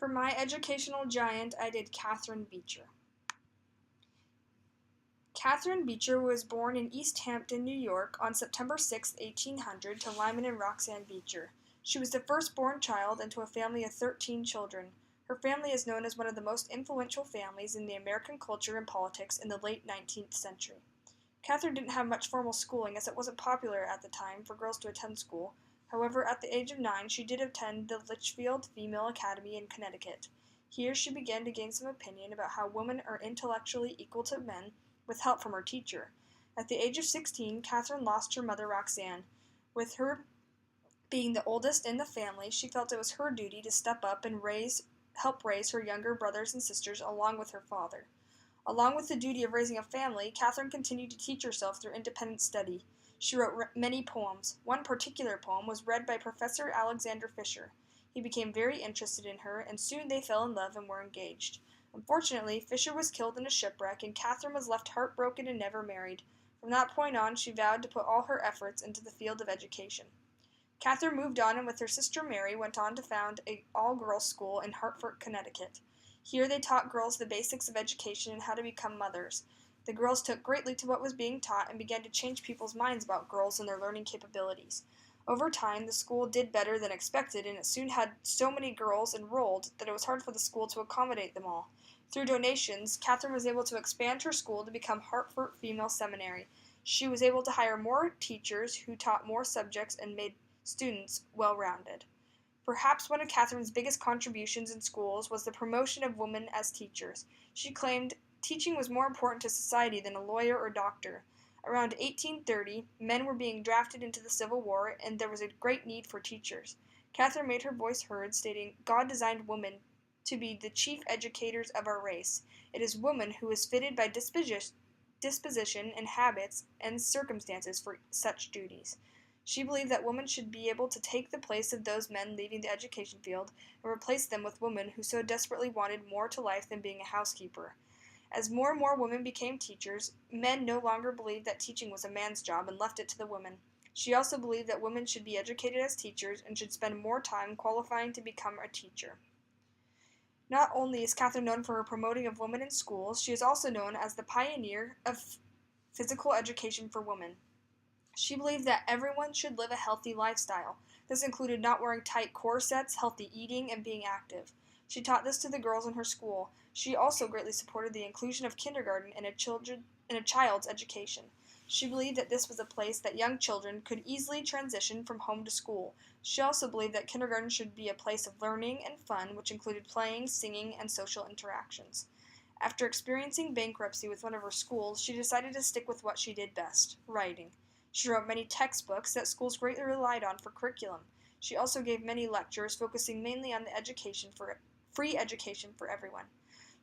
For my educational giant, I did Catherine Beecher. Catherine Beecher was born in East Hampton, New York on September 6, 1800 to Lyman and Roxanne Beecher. She was the firstborn child into a family of 13 children. Her family is known as one of the most influential families in the American culture and politics in the late 19th century. Catherine didn't have much formal schooling as it wasn't popular at the time for girls to attend school. However, at the age of 9, she did attend the Litchfield Female Academy in Connecticut. Here she began to gain some opinion about how women are intellectually equal to men with help from her teacher. At the age of 16, Catherine lost her mother Roxanne. With her being the oldest in the family, she felt it was her duty to step up and help raise her younger brothers and sisters along with her father. Along with the duty of raising a family, Catherine continued to teach herself through independent study. She wrote many poems. One particular poem was read by Professor Alexander Fisher. He became very interested in her, and soon they fell in love and were engaged. Unfortunately, Fisher was killed in a shipwreck, and Catherine was left heartbroken and never married. From that point on, she vowed to put all her efforts into the field of education. Catherine moved on and with her sister Mary went on to found an all-girls school in Hartford, Connecticut. Here they taught girls the basics of education and how to become mothers. The girls took greatly to what was being taught and began to change people's minds about girls and their learning capabilities. Over time, the school did better than expected, and it soon had so many girls enrolled that it was hard for the school to accommodate them all. Through donations, Catherine was able to expand her school to become Hartford Female Seminary. She was able to hire more teachers who taught more subjects and made students well-rounded. Perhaps one of Catherine's biggest contributions in schools was the promotion of women as teachers. She claimed teaching was more important to society than a lawyer or doctor. Around 1830, men were being drafted into the Civil War, and there was a great need for teachers. Catherine made her voice heard, stating, "God designed women to be the chief educators of our race. It is woman who is fitted by disposition and habits and circumstances for such duties." She believed that women should be able to take the place of those men leaving the education field and replace them with women who so desperately wanted more to life than being a housekeeper. As more and more women became teachers, men no longer believed that teaching was a man's job and left it to the women. She also believed that women should be educated as teachers and should spend more time qualifying to become a teacher. Not only is Catherine known for her promoting of women in schools, she is also known as the pioneer of physical education for women. She believed that everyone should live a healthy lifestyle. This included not wearing tight corsets, healthy eating, and being active. She taught this to the girls in her school. She also greatly supported the inclusion of kindergarten in a child's education. She believed that this was a place that young children could easily transition from home to school. She also believed that kindergarten should be a place of learning and fun, which included playing, singing, and social interactions. After experiencing bankruptcy with one of her schools, she decided to stick with what she did best, writing. She wrote many textbooks that schools greatly relied on for curriculum. She also gave many lectures focusing mainly on the free education for everyone.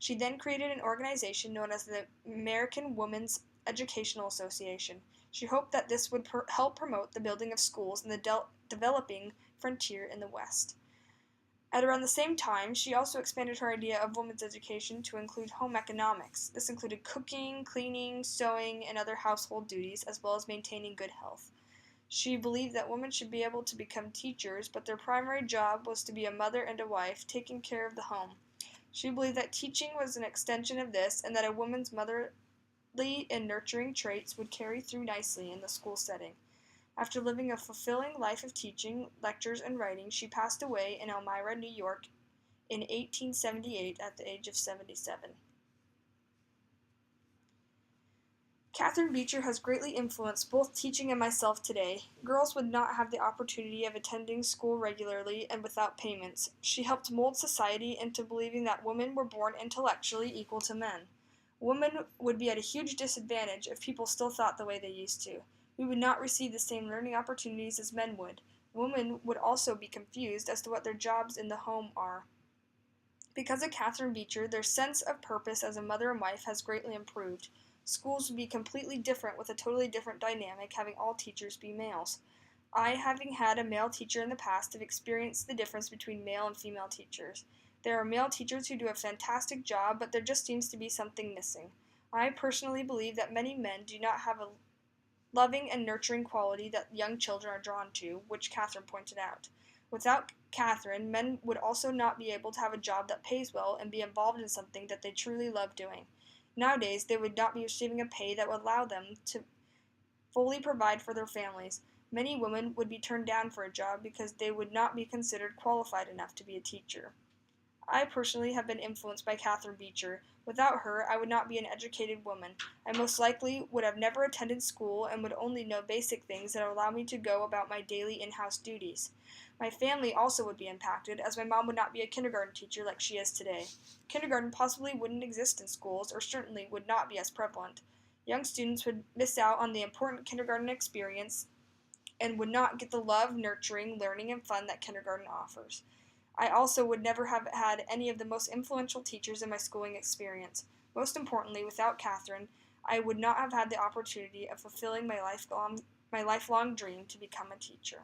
She then created an organization known as the American Women's Educational Association. She hoped that this would help promote the building of schools in the developing frontier in the West. At around the same time, she also expanded her idea of women's education to include home economics. This included cooking, cleaning, sewing, and other household duties, as well as maintaining good health. She believed that women should be able to become teachers, but their primary job was to be a mother and a wife, taking care of the home. She believed that teaching was an extension of this, and that a woman's motherly and nurturing traits would carry through nicely in the school setting. After living a fulfilling life of teaching, lectures, and writing, she passed away in Elmira, New York in 1878 at the age of 77. Catherine Beecher has greatly influenced both teaching and myself today. Girls would not have the opportunity of attending school regularly and without payments. She helped mold society into believing that women were born intellectually equal to men. Women would be at a huge disadvantage if people still thought the way they used to. We would not receive the same learning opportunities as men would. Women would also be confused as to what their jobs in the home are. Because of Catherine Beecher, their sense of purpose as a mother and wife has greatly improved. Schools would be completely different with a totally different dynamic having all teachers be males. I, having had a male teacher in the past, have experienced the difference between male and female teachers. There are male teachers who do a fantastic job, but there just seems to be something missing. I personally believe that many men do not have a loving and nurturing quality that young children are drawn to, which Catherine pointed out. Without Catherine, men would also not be able to have a job that pays well and be involved in something that they truly love doing. Nowadays, they would not be receiving a pay that would allow them to fully provide for their families. Many women would be turned down for a job because they would not be considered qualified enough to be a teacher. I personally have been influenced by Catherine Beecher. Without her, I would not be an educated woman. I most likely would have never attended school and would only know basic things that allow me to go about my daily in-house duties. My family also would be impacted, as my mom would not be a kindergarten teacher like she is today. Kindergarten possibly wouldn't exist in schools, or certainly would not be as prevalent. Young students would miss out on the important kindergarten experience and would not get the love, nurturing, learning, and fun that kindergarten offers. I also would never have had any of the most influential teachers in my schooling experience. Most importantly, without Catherine, I would not have had the opportunity of fulfilling my lifelong dream to become a teacher.